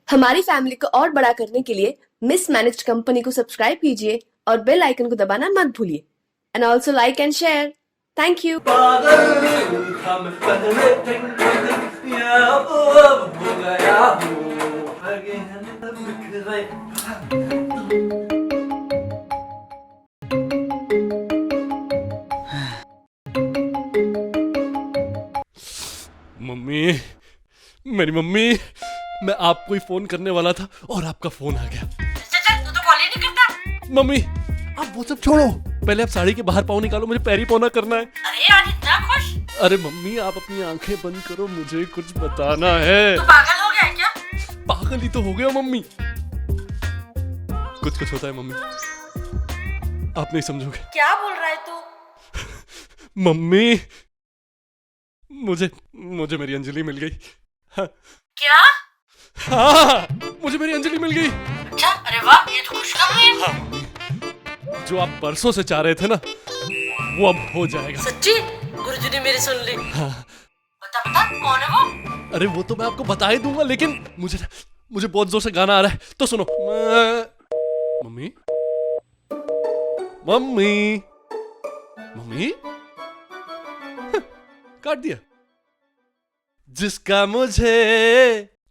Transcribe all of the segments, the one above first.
हमारी फैमिली को और बड़ा करने के लिए मिस मैनेज्ड कंपनी को सब्सक्राइब कीजिए और बेल आइकन को दबाना मत भूलिए and also like and share. Thank you. Mummy, मेरी मम्मी, मैं आपको ही फोन करने वाला था और आपका फोन आ गया। चल तू तो कॉल ही नहीं करता। मम्मी, आप वो सब छोड़ो, पहले आप साड़ी के बाहर पाँव निकालो, मुझे पैरी पौना करना है। अरे आज इतना खुश। अरे मम्मी, आप अपनी आंखें बंद करो, मुझे कुछ बताना है। तू पागल हो गया है क्या? पागल ही तो हो गया मम्मी। कुछ कुछ होता है मम्मी, आप नहीं समझोगे। क्या बोल रहा है तू? मम्मी, मुझे मेरी अंजलि मिल गई। हाँ, क्या? हाँ, मुझे मेरी अंजलि मिल गई। अच्छा, अरे वाह, ये तो खुशखबरी है। हाँ मम्मी, जो आप परसों से चाह रहे थे ना, वो अब हो जाएगा। सच्ची? गुरुजी ने मेरी सुन ली। हाँ। बता बता, कौन है वो? अरे वो तो मैं आपको बता ही दूंगा, लेकिन मुझे बहुत जोर से गाना आ रहा है, तो सुनो। मम्मी, मम्मी, मम्मी, काट दिया। जिसका मुझे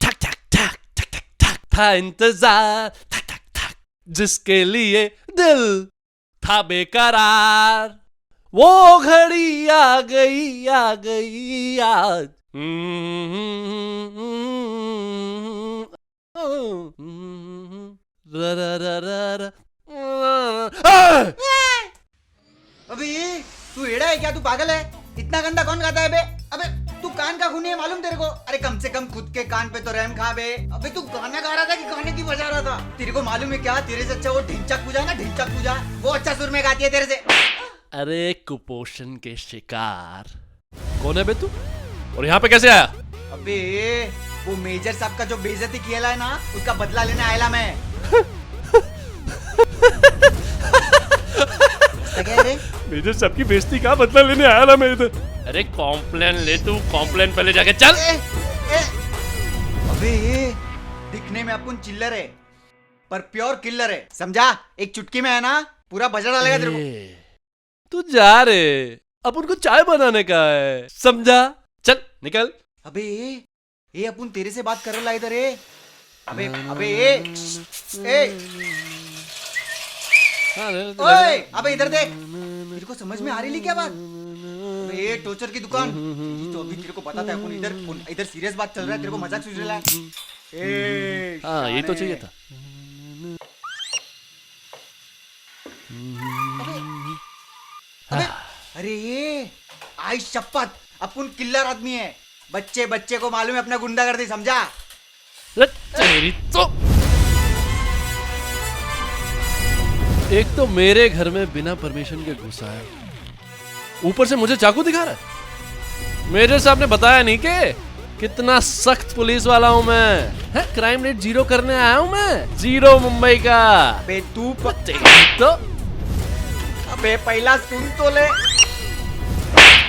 ठक ठक ठक ठक ठक ठक था इंतजार, ठक ठक ठक, जिसके लिए दिल था बेकरार, वो घड़ी आ गई आज। रा रा रा रा रा। अबे तू एड़ा है क्या? तू पागल है? इतना गंदा कौन गाता है बे? अबे तू कान का खूनी है मालूम तेरे को? अरे कम से कम खुद के कान पे तो रहम खा बे। अबे तू गाना गा रहा था कि गाने की बजा रहा था? तेरे को मालूम है क्या? तेरे से अच्छा वो ढिंचक पूजा ना, ढिंचक पूजा, वो अच्छा सुर में गाती है तेरे से। अरे कुपोषण के शिकार कौन है बे तू, और यहाँ पे कैसे आया? अबे वो मेजर साहब का जो बेइज्जती किया है ना, उसका बदला लेने आया मैं। क्या रे? मेजर साहब की बेइज्जती का बदला लेने आया ना मैं इधर। अरे कॉम्प्लेन ले तू, कॉम्प्लेन पहले जाके चल। अबे दिखने में अपन चिल्लर है पर प्योर किल्लर है, समझा? एक चुटकी में है ना पूरा बजा डालेगा तेरे को। तू जा रे, अपन को चाय बनाने का है, समझा? चल निकल। अबे ये अपन तेरे से बात कर रहा इधर है। अबे अबे ओए, अबे इधर देख, तेरे को समझ में आ रही क्या बात? अबे टोचर की दुकान, तो अभी तेरे को पता था अपन इधर सीरियस बात चल रहा है, तेरे को मजाक सूझ रहा है। हाँ ये तो चाहिए था। अबे अरे ये आई शपथ, अपन किल्लर आदमी है। बच्चे बच्चे को मालूम है अपना गुंडागर्दी, समझा? तेरी तो एक तो मेरे घर में बिना परमिशन के घुसा है, ऊपर से मुझे चाकू दिखा रहा है। मेजर साहब ने बताया नहीं कि कितना सख्त पुलिस वाला हूं मैं, है? क्राइम रेट 0 करने आया हूं मैं, 0 मुंबई का। बे तू तो अबे पहला सुन तो ले।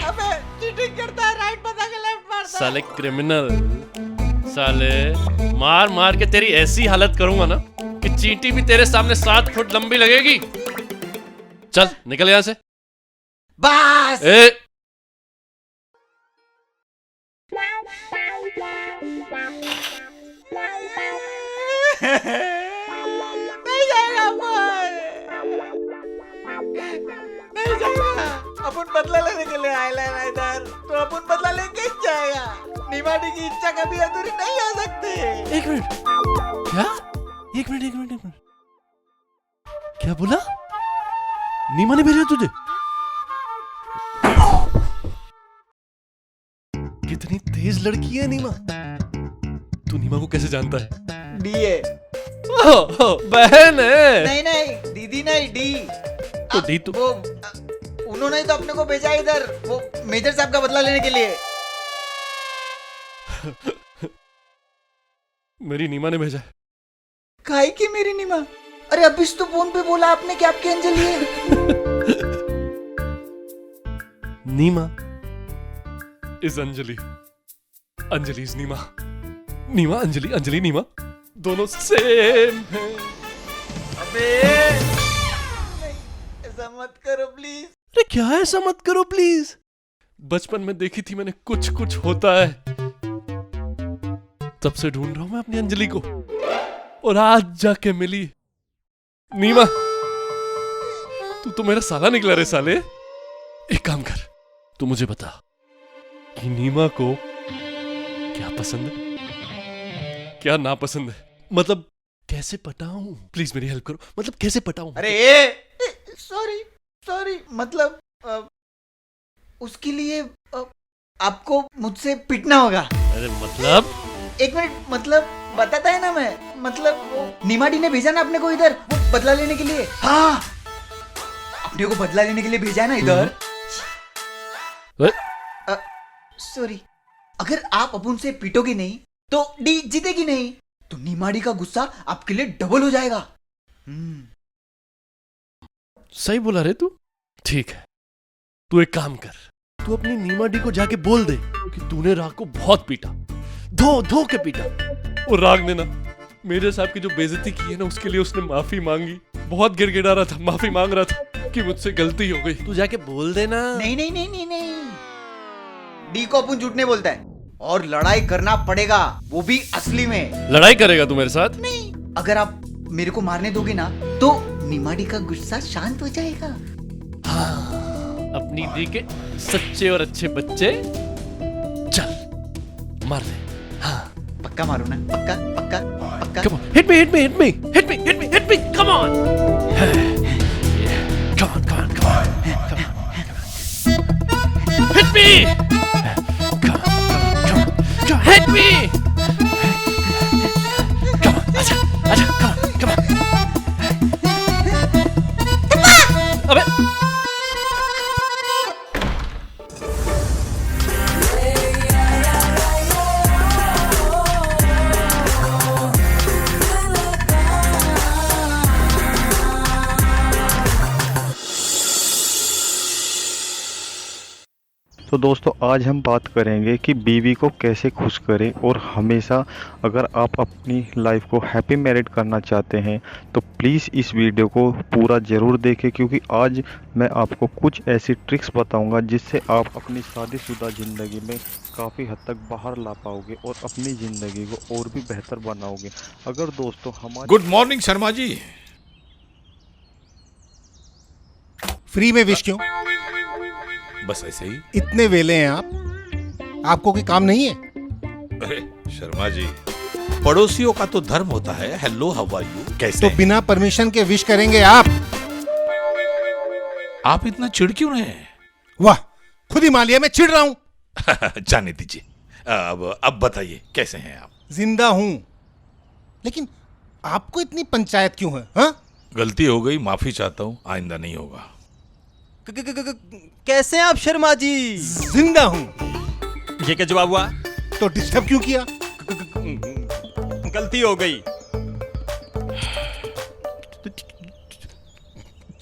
अबे चीटिंग करता है, राइट बता के लेफ्ट मारता है। साले क्रिमिनल, साले मार मार के तेरी ऐसी हालत करूंगा ना कि चींटी भी तेरे सामने 7 फुट लंबी लगेगी। चल निकल यहां से। बस नहीं जाएगा अपन, नहीं जाएगा। अपन बदला लेने के लिए आए ना इधर, तो अपन बदला लेके ही जाएगा। निमाड़ी की इच्छा कभी अधूरी नहीं हो सकती। एक मिनट, क्या? एक मिनट, क्या बोला? नीमा ने भेजा तुझे? कितनी तेज लड़की है नीमा। तू नीमा को कैसे जानता है? डी है। बहन है। नहीं नहीं दीदी नहीं, डी। तो डी तो वो उन्होंने तो अपने को भेजा इधर, वो मेजर साहब का बदला लेने के लिए। मेरी नीमा ने भेजा है। काहे की मेरी नीमा? अरे अभी तो फोन पे बोला आपने कि आपकी अंजलि है। नीमा इज अंजलि, अंजलि इज नीमा, नीमा अंजलि, अंजलि नीमा, दोनों सेम है। अबे नहीं, ऐसा मत करो प्लीज। अरे क्या ऐसा मत करो प्लीज। बचपन में देखी थी मैंने कुछ कुछ होता है, तब से ढूंढ रहा हूं मैं अपनी अंजलि को, और आज जाके मिली। नीमा, तू तो मेरा साला निकला रे साले। एक काम कर, तू मुझे बता कि नीमा को क्या पसंद है, क्या नापसंद है, मतलब कैसे पटाऊं। प्लीज मेरी हेल्प करो, मतलब कैसे पटाऊं। अरे सॉरी सॉरी, मतलब उसके लिए आपको मुझसे पिटना होगा। अरे मतलब एक मिनट, मतलब बताता है ना मैं, मतलब वो नीमाडी ने भेजा ना अपने को इधर, वो बदला लेने के लिए। हाँ, अपने को बदला लेने के लिए भेजा है ना इधर। सॉरी, अगर आप अपन से पीटोगे नहीं तो डी जीतेगी नहीं, तो नीमाडी का गुस्सा आपके लिए डबल हो जाएगा। सही बोला रे तू। ठीक है, तू एक काम कर, तू अपनी नीमा डी को जाके बोल दे कि तूने राग को बहुत पीटा, धो धो के पीटा। और राग ने ना मेरे साहब की जो बेइज्जती की है ना, उसके लिए उसने माफी मांगी। बहुत गिड़गिड़ा रहा था, माफी मांग रहा था कि मुझसे गलती हो गई। तू जाके बोल देना। नहीं नहीं नहीं नहीं नहीं, डी को अपन झूठ नहीं बोलता है, और लड़ाई करना पड़ेगा, वो भी असली में। लड़ाई करेगा तू मेरे साथ? नहीं, अगर आप मेरे को मारने दोगे ना तो नीमाडी का गुस्सा शांत हो जाएगा। हाँ, अपनी दी के सच्चे और अच्छे बच्चे, चल मार दे। हाँ, पक्का मारो ना, पक्का पक्का पक्का। come on, hit me, hit me, hit me, hit me, hit me, hit me, come on. Come on, come on, come on, come on. Hit me. Come on, come on, come on, hit me. Come on, आजा, आजा, come on, come on. अबे तो दोस्तों आज हम बात करेंगे कि बीवी को कैसे खुश करें, और हमेशा अगर आप अपनी लाइफ को हैप्पी मैरिड करना चाहते हैं तो प्लीज़ इस वीडियो को पूरा ज़रूर देखें, क्योंकि आज मैं आपको कुछ ऐसी ट्रिक्स बताऊंगा जिससे आप अपनी शादीशुदा ज़िंदगी में काफ़ी हद तक बाहर ला पाओगे और अपनी ज़िंदगी को और भी बेहतर बनाओगे। अगर दोस्तों हमारे good morning Sharma ji. Free में विश क्यों? बस ऐसे ही। इतने वेले हैं आप, आपको कोई काम नहीं है? अरे शर्मा जी, पड़ोसियों का तो धर्म होता है हेलो हाउ आर यू, कैसे तो हैं? बिना परमिशन के विश करेंगे आप? आप इतना चिढ़ क्यों रहे हैं? वाह, खुद ही मान लिया मैं चिढ़ रहा हूं। जाने दीजिए। अब बताइए कैसे हैं आप? जिंदा हूं, लेकिन आपको इतनी पंचायत क्यों है? हाँ? गलती हो गई, माफी चाहता हूँ, आइंदा नहीं होगा। कैसे हैं आप शर्मा जी? जिंदा हूं। ये क्या जवाब हुआ? तो डिस्टर्ब क्यों किया? गलती हो गई।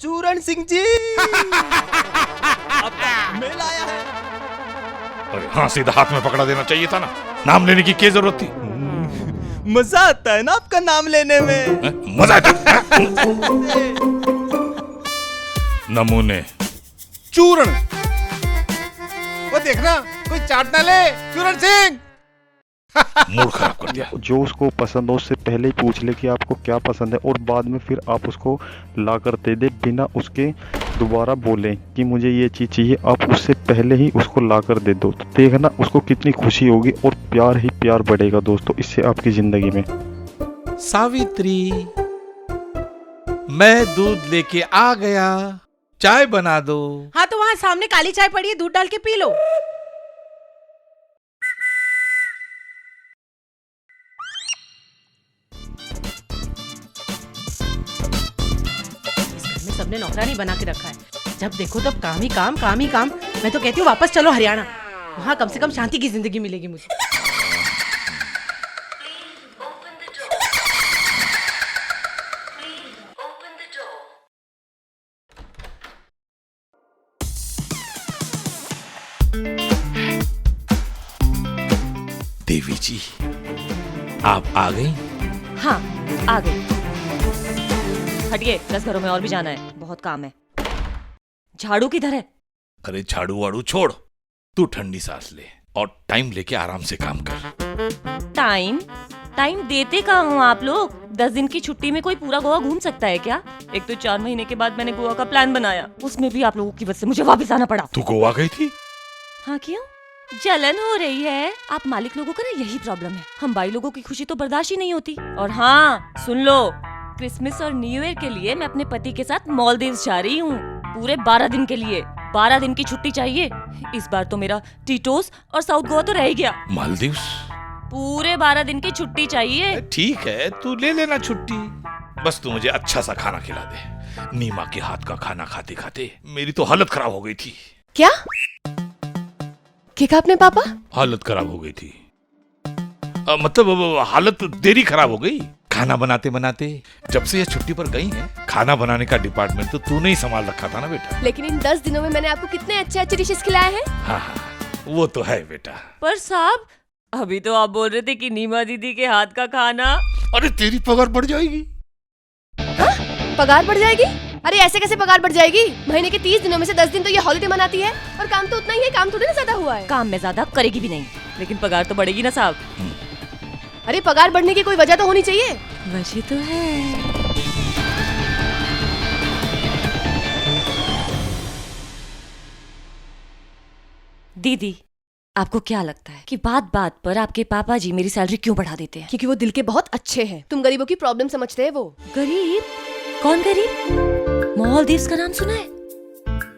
चूरण सिंह जी आपका मेल आया है। अरे हाँ, सीधा हाथ में पकड़ा देना चाहिए था ना, नाम लेने की क्या जरूरत थी? मजा आता है ना आपका नाम लेने में। मजा आता है? नमूने चूरण, वो देखना कोई चाट ना ले। चूरण सिंह मूड खराब कर दिया। जो उसको पसंद हो उससे पहले ही पूछ ले कि आपको क्या पसंद है, और बाद में फिर आप उसको ला कर दे दे बिना उसके दोबारा बोले कि मुझे ये चीज़ चाहिए। आप उससे पहले ही उसको ला कर दे दो, तो देखना उसको कितनी खुशी होगी और प्यार ही प्यार बढ़ेगा दोस्तों इससे आपकी ज़िंदगी में। सावित्री, मैं दूध लेके आ गया, चाय बना दो। हाँ तो वहाँ सामने काली चाय पड़ी है, दूध डाल के पी लो। इस घर में सबने नौकरानी बना के रखा है, जब देखो तब काम ही काम, काम ही काम। मैं तो कहती हूँ वापस चलो हरियाणा, वहाँ कम से कम शांति की जिंदगी मिलेगी मुझे। देवी जी, आप आ गई? हाँ आ गई। हटिए, 10 घरों में और भी जाना है, बहुत काम है। झाड़ू किधर है? अरे झाड़ू वाड़ू छोड़, तू ठंडी सांस ले और टाइम लेके आराम से काम कर। टाइम देते कहाँ हो आप लोग? 10 दिन की छुट्टी में कोई पूरा गोवा घूम सकता है क्या? एक तो 4 महीने के बाद मैंने गोवा का प्लान बनाया, उसमें भी आप लोगों की वजह से मुझे वापस आना पड़ा। तू गोवा गई थी? हाँ क्यों? जलन हो रही है? आप मालिक लोगों का ना यही प्रॉब्लम है, हम भाई लोगों की खुशी तो बर्दाश्त ही नहीं होती। और हाँ सुन लो, क्रिसमस और न्यू ईयर के लिए मैं अपने पति के साथ मालदीव्स जा रही हूँ, पूरे 12 दिन के लिए। 12 दिन की छुट्टी चाहिए। इस बार तो मेरा टीटोस और साउथ गोवा तो रह ही गया। मालदीव्स? पूरे 12 दिन की छुट्टी चाहिए। ठीक है, तू ले लेना छुट्टी, बस तू मुझे अच्छा सा खाना खिला दे। नीमा के हाथ का खाना खाते खाते मेरी तो हालत खराब हो गई थी। क्या कहा आपने पापा? हालत खराब हो गई थी, मतलब हालत तेरी खराब हो गई खाना बनाते बनाते। जब से ये छुट्टी पर गई है, खाना बनाने का डिपार्टमेंट तो तूने ही संभाल रखा था ना बेटा। लेकिन इन 10 दिनों में मैंने आपको कितने अच्छे अच्छे डिशेस खिलाए हैं। हाँ हाँ, वो तो है बेटा। पर साहब, अभी तो आप बोल रहे थे कि नीमा दीदी के हाथ का खाना। अरे तेरी पगार बढ़ जाएगी। पगार बढ़ जाएगी? अरे ऐसे कैसे पगार बढ़ जाएगी? महीने के 30 दिनों में से 10 दिन तो ये हॉलिडे मनाती है, और काम तो उतना ही है, काम थोड़ी ना ज्यादा हुआ है। काम में ज्यादा करेगी भी नहीं, लेकिन पगार तो बढ़ेगी ना साहब। अरे पगार बढ़ने की कोई वजह तो होनी चाहिए। वजह तो है। दीदी, आपको क्या लगता है कि बात बात पर आपके पापा जी मेरी सैलरी क्यों बढ़ा देते हैं? क्योंकि वो दिल के बहुत अच्छे हैं। तुम गरीबों की प्रॉब्लम समझते हैं वो। गरीब? कौन गरीब? मालदीव्स का नाम सुना है?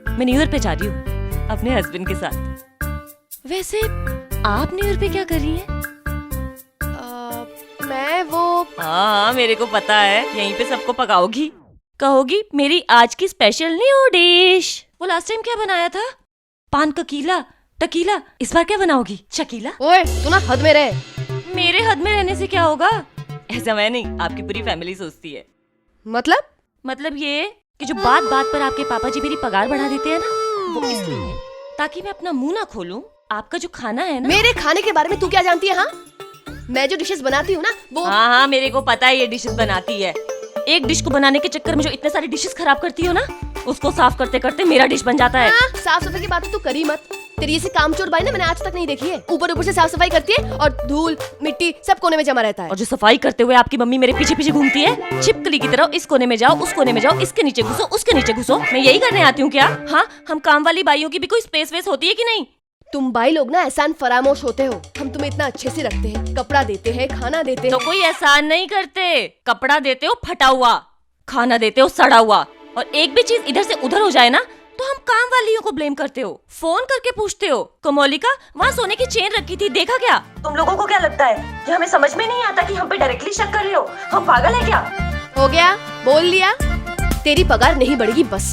मैं न्यू ईयर पे जा रही हूँ अपने हस्बैंड के साथ। वैसे आप न्यू ईयर पे क्या कर रही हैं? मैं वो हाँ मेरे को पता है, यहीं पे सबको पकाओगी, कहोगी मेरी आज की स्पेशल न्यू डिश। वो लास्ट टाइम क्या बनाया था? पान का कीला, टकीला। इस बार क्या बनाओगी? शकीला? ओए तू ना हद में रहे। मेरे हद में रहने से क्या होगा? ऐसा मैं नहीं, आपकी पूरी फैमिली सोचती है। मतलब ये कि जो बात बात पर आपके पापा जी मेरी पगार बढ़ा देते हैं ना, वो इसलिए ताकि मैं अपना मुंह ना खोलूं। आपका जो खाना है ना। मेरे खाने के बारे में तू क्या जानती है? हाँ, मैं जो डिशेस बनाती हूँ ना वो। हाँ मेरे को पता है ये डिशेस बनाती है। एक डिश को बनाने के चक्कर में जो इतने सारी डिशेस खराब करती हो ना, उसको साफ करते करते मेरा डिश बन जाता है। साफ सफाई की बात तो तू करी मत। तेरी ऐसी कामचोर बाई ना मैंने आज तक नहीं देखी है। ऊपर ऊपर से साफ सफाई करती है और धूल मिट्टी सब कोने में जमा रहता है। और जो सफाई करते हुए आपकी मम्मी मेरे पीछे पीछे घूमती है छिपकली की तरह, इस कोने में जाओ, उस कोने में जाओ, इसके नीचे घुसो, उसके नीचे घुसो। मैं यही करने आती हूँ क्या? हाँ, हम काम वाली बाइयों की भी कोई स्पेस वेस होती है कि नहीं? तुम भाई लोग ना एहसान फरामोश होते हो। हम तुम्हें इतना अच्छे से रखते हैं, कपड़ा देते हैं, खाना देते हैं। तो कोई एहसान नहीं करते। कपड़ा देते हो फटा हुआ, खाना देते हो सड़ा हुआ, और एक भी चीज इधर से उधर हो जाए ना तो हम काम वालियों को ब्लेम करते हो। फोन करके पूछते हो, कमोलिका वहाँ सोने की चेन रखी थी, देखा क्या? तुम लोगों को क्या लगता है कि हमें समझ में नहीं आता कि हम पे डायरेक्टली शक कर रहे हो? हम पागल है क्या? हो गया, बोल लिया। तेरी पगार नहीं बढ़ेगी बस।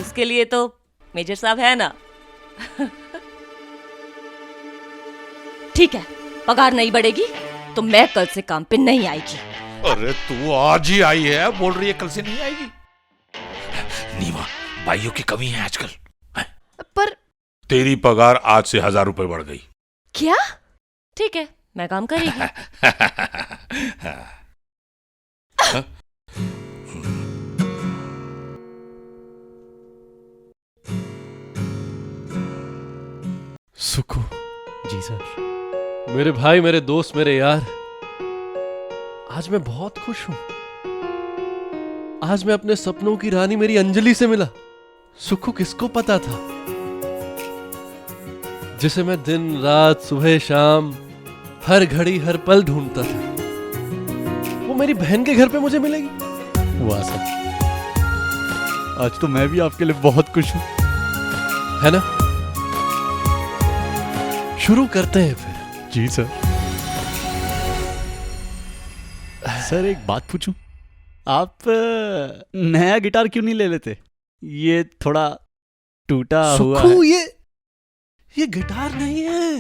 उसके लिए तो मेजर साहब है ना। ठीक है, पगार नहीं बढ़ेगी तो मैं कल से काम पे नहीं आएगी। अरे तू आज ही आई है, बोल रही है कल से नहीं आएगी। नीमा, भाइयों की कमी है आजकल। पर तेरी पगार आज से 1000 रुपए बढ़ गई। क्या? ठीक है, मैं काम करेगी। सुखू, जी सर। मेरे भाई, मेरे दोस्त, मेरे यार, आज मैं बहुत खुश हूं। आज मैं अपने सपनों की रानी मेरी अंजलि से मिला। सुखू किसको पता था, जिसे मैं दिन रात सुबह शाम हर घड़ी हर पल ढूंढता था, वो मेरी बहन के घर पे मुझे मिलेगी। वाह सर, आज तो मैं भी आपके लिए बहुत खुश हूँ। है ना? शुरू करते हैं फिर। जी सर। सर एक बात पूछूं, आप नया गिटार क्यों नहीं ले लेते? ये थोड़ा टूटा हुआ है। सुखू, ये गिटार नहीं है,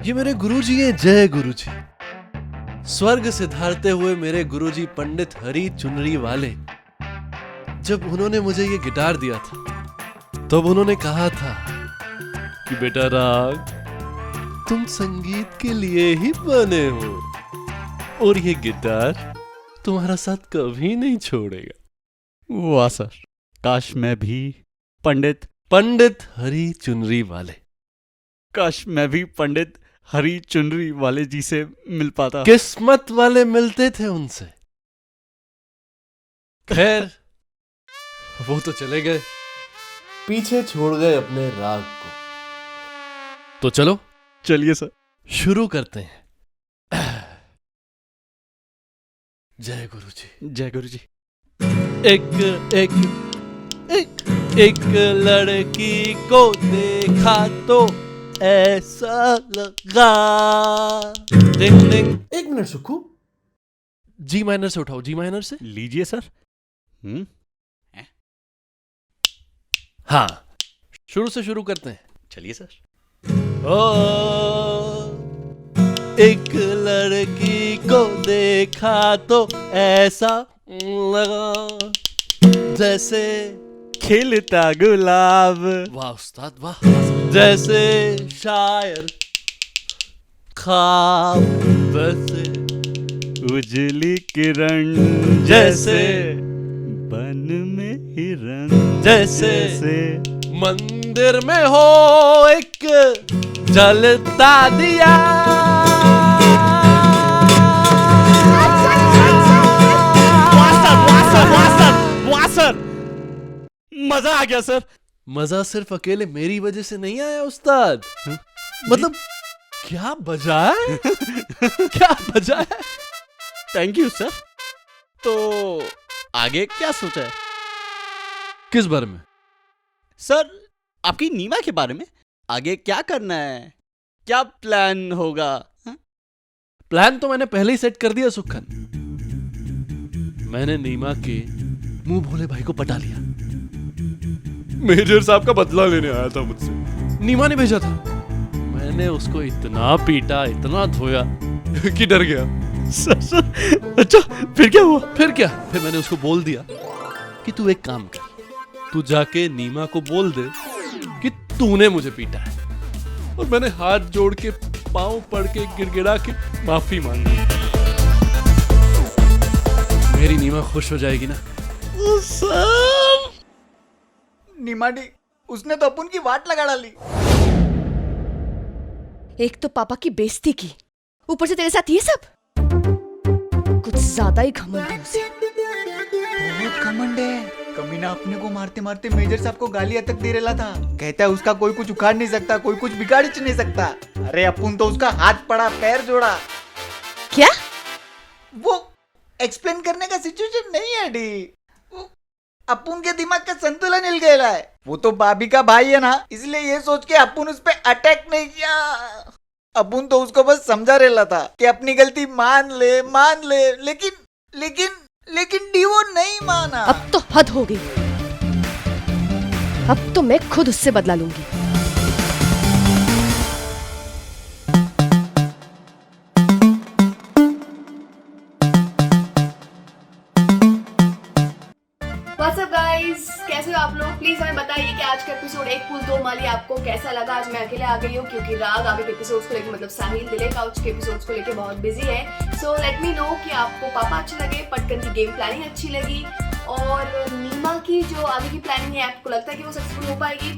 ये मेरे गुरुजी हैं। जय गुरुजी। स्वर्ग से धारते हुए मेरे गुरुजी पंडित हरि चुनरी वाले, जब उन्होंने मुझे ये गिटार दिया था, तब उन्होंने कहा था कि बेटा राग, तुम संगीत के लिए ही बने हो। और ये गिटार तुम्हारा साथ कभी नहीं छोड़ेगा। वाह सर, काश मैं भी पंडित हरी चुनरी वाले। काश मैं भी पंडित हरी चुनरी वाले जी से मिल पाता। किस्मत वाले मिलते थे उनसे। खैर, वो तो चले गए, पीछे छोड़ गए अपने राग को। तो चलो चलिए सर, शुरू करते हैं। जय गुरु जी। जय गुरु जी। एक लड़की को देखा तो ऐसा लगा। डिंग डिंग। 1 मिनट सुखू, जी माइनर से उठाओ, जी माइनर से। लीजिए सर। हाँ, शुरू से शुरू करते हैं। चलिए सर। ओ, एक लड़की को देखा तो ऐसा लगा जैसे खिलता गुलाब। वाह उस्ताद वाह। जैसे शायर ख्वाब, वैसे उजली किरण जैसे बन में हिरन जैसे मंदिर में हो एक जलता दिया। वाह सर, मजा आ गया सर। मजा सिर्फ अकेले मेरी वजह से नहीं आया उस्ताद। मतलब क्या बजा है? क्या बजा है? Thank you sir. तो आगे क्या सोचा है किस बारे में? सर, आपकी नीमा के बारे में। आगे क्या करना है, क्या प्लान होगा? प्लान तो मैंने पहले ही सेट कर दिया सुखन। मैंने नीमा के मुंह भोले भाई को पटा लिया। मेजर साहब का बदला लेने आया था मुझसे। नीमा ने भेजा था। मैंने उसको इतना पीटा, इतना धोया कि डर गया। सर, अच्छा फिर क्या हुआ? फिर मैंने उसको बोल दिया कि तू एक काम कर, तू जाके नीमा को बोल दे कि तूने मुझे पीटा है। और मैंने हाथ जोड़ के पांव पड़ के गिड़गिड़ा के माफी मांगी। मेरी नीमा खुश हो जाएगी ना? सर, निमाडी, उसने तो अपन की वाट लगा डाली। एक तो पापा की बेइज्जती की, ऊपर से तेरे साथ ये सब। कुछ ज्यादा ही घमंड है उसे। बहुत घमंड है। कमीना अपने को मारते मारते मेजर साहब को गालियां तक दे रहा था। कहता है उसका कोई कुछ उखाड़ नहीं सकता, कोई कुछ बिगाड़ ही नहीं सकता। अरे अपन तो उसका हाथ पड़ा, पैर जोड़ा। क्या? वो एक्सप्लेन करने का सिचुएशन नहीं है डी। अपुन के दिमाग का संतुलन हिल गया है। वो तो भाभी का भाई है ना, इसलिए ये सोच के अपुन उस पे अटैक नहीं किया। अपुन तो उसको बस समझा रहा था कि अपनी गलती मान ले, लेकिन डी वो नहीं माना। अब तो हद हो गई। अब तो मैं खुद उससे बदला लूंगी। What's up guys? कैसे हो आप लोग? प्लीज हमें बताइए कि आज का एपिसोड 1 पुल 2 माली आपको कैसा लगा। आज मैं अकेले आ गई हूँ क्योंकि राग आगे के एपिसोड्स को लेके, मतलब साहिल दिले काउच के एपिसोड्स को लेके बहुत बिजी है। सो लेट मी नो कि आपको पापा अच्छे लगे, पटकन की गेम प्लानिंग अच्छी लगी, और नीमा की जो आगे की प्लानिंग है आपको लगता है कि वो सक्सेसफुल हो पाएगी।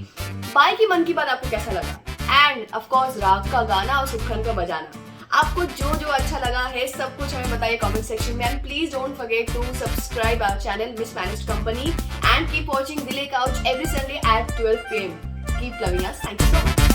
बाई की मन की बात आपको कैसा लगा, एंड ऑफ कोर्स राग का गाना और सुखन का बजाना, आपको जो जो अच्छा लगा है सब कुछ हमें बताइए कमेंट सेक्शन में। And please don't forget to subscribe our channel mismanaged company and keep watching दिले couch every Sunday at 12 PM. Keep loving us. Thank you so much.